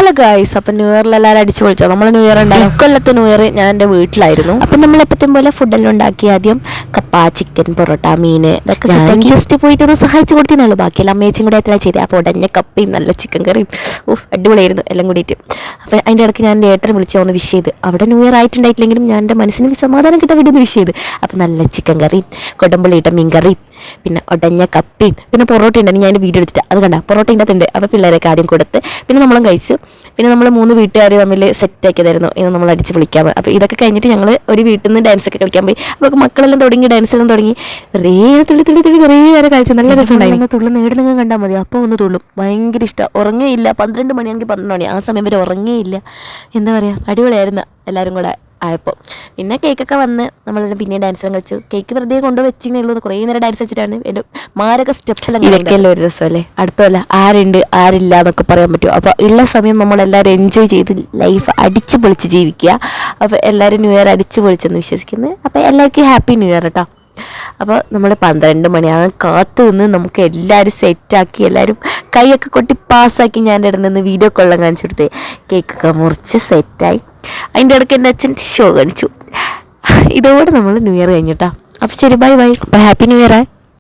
Hello guys, അപ്പം new ഇയറിൽ എല്ലാവരും അടിച്ചു പൊളിച്ചോ. നമ്മൾ ന്യൂ ഇയർ ഉണ്ടാകും. കൊല്ലത്തെ ന്യൂ ഇയർ ഞാൻ എൻ്റെ വീട്ടിലായിരുന്നു. അപ്പം നമ്മൾ എപ്പോഴത്തെ പോലെ ഫുഡെല്ലാം ഉണ്ടാക്കി. ആദ്യം കപ്പ, ചിക്കൻ, പൊറോട്ട, മീൻ ഇതൊക്കെ ജസ്റ്റ് പോയിട്ട് ഒന്ന് സഹായിച്ചു കൊടുത്തിരുന്നുള്ളൂ. ബാക്കിയെല്ലാം അമ്മേച്ചും കൂടെ എത്ര ചെയ്തത്. അപ്പോൾ ഉടഞ്ഞ കപ്പയും നല്ല ചിക്കൻ കറിയും അടിപൊളിയായിരുന്നു എല്ലാം കൂടിയിട്ട്. അപ്പോൾ അതിൻ്റെ ഇടയ്ക്ക് ഞാൻ എൻ്റെ ഏട്ടനെ വിളിച്ച് ഒന്ന് വിഷ് ചെയ്ത്. അവിടെ ന്യൂ ഇയർ ആയിട്ടുണ്ടായിട്ടില്ലെങ്കിലും ഞാൻ എൻ്റെ മനസ്സിന് സമാധാനം കിട്ടാൻ വേണ്ടി ഒന്ന് വിഷ് ചെയ്ത്. അപ്പം നല്ല ചിക്കൻ കറിയും കൊടമ്പുള്ളിയിട്ട മീൻ കറിയും പിന്നെ ഉടഞ്ഞ കപ്പയും പിന്നെ പൊറോട്ട ഉണ്ടെങ്കിൽ ഞാൻ എൻ്റെ വീഡിയോ എടുത്തിട്ട് അത് കണ്ട പൊറോട്ട ഉണ്ട്. അപ്പോൾ പിള്ളേരൊക്കെ ആദ്യം കൊടുത്ത് പിന്നെ നമ്മളും കഴിച്ചു. പിന്നെ നമ്മൾ 3 വീട്ടുകാർ തമ്മിൽ സെറ്റാക്കിയതായിരുന്നു ഇത് നമ്മൾ അടിച്ച് വിളിക്കാമെന്ന്. അപ്പോൾ ഇതൊക്കെ കഴിഞ്ഞിട്ട് ഞങ്ങൾ ഒരു വീട്ടിൽ നിന്ന് ഡാൻസൊക്കെ കളിക്കാൻ പോയി. അപ്പോൾ മക്കളെല്ലാം തുടങ്ങി, ഡാൻസെല്ലാം തുടങ്ങി. കുറേ തുള്ളി കുറേ നേരം കളിച്ചു. നല്ല രസമുണ്ടായിരുന്നു. തുള്ളി നേടുന്നെങ്കിൽ കണ്ടാൽ മതി, അപ്പോൾ ഒന്ന് തുള്ളും. ഭയങ്കര ഇഷ്ടമാണ്. ഉറങ്ങേയില്ല. 12 മണിയാണെങ്കിൽ 12 മണി ആ സമയം വരെ ഉറങ്ങേയില്ല. എന്താ പറയുക, അടിപൊളിയായിരുന്നു എല്ലാവരും കൂടെ ആയപ്പോൾ. പിന്നെ കേക്കൊക്കെ വന്ന് നമ്മളെല്ലാം പിന്നെയും ഡാൻസെല്ലാം കളിച്ചു. കേക്ക് വെറുതെ കൊണ്ടുവച്ചിങ്ങനെ ഉള്ളത്. കുറേ നേരം ഡാൻസ് കളിച്ചിട്ടാണ് എൻ്റെ മാരക സ്റ്റെപ്പെല്ലാം. ഇതൊക്കെയല്ലേ ഒരു രസമല്ലേ. അടുത്തല്ല ആരുണ്ട് ആരില്ല എന്നൊക്കെ പറയാൻ പറ്റും. അപ്പോൾ ഉള്ള സമയം നമ്മളെല്ലാവരും എൻജോയ് ചെയ്ത് ലൈഫ് അടിച്ച് പൊളിച്ച് ജീവിക്കുക. അപ്പോൾ എല്ലാവരും ന്യൂ ഇയർ അടിച്ച് പൊളിച്ചെന്ന് വിശ്വസിക്കുന്നത്. അപ്പോൾ എല്ലാവർക്കും ഹാപ്പി ന്യൂ ഇയർ കേട്ടോ. അപ്പോൾ നമ്മൾ 12 മണിയാകാൻ കാത്തു നിന്ന് നമുക്ക് എല്ലാവരും സെറ്റാക്കി എല്ലാവരും കൈയൊക്കെ കൊട്ടി പാസ്സാക്കി. ഞാൻ ഇടയിൽ നിന്ന് വീഡിയോ കൊള്ളാൻ കാണിച്ചു കൊടുത്ത് കേക്കൊക്കെ മുറിച്ച് സെറ്റായി. അതിൻ്റെ ഇടയ്ക്ക് എൻ്റെ അച്ഛൻ ഷോ കാണിച്ചു. ഇതോടെ നമ്മൾ ന്യൂ ഇയർ കഴിഞ്ഞിട്ടാ. അപ്പോൾ ശരി, ബൈ ബൈ. അപ്പോൾ ഹാപ്പി ന്യൂ ഇയർ.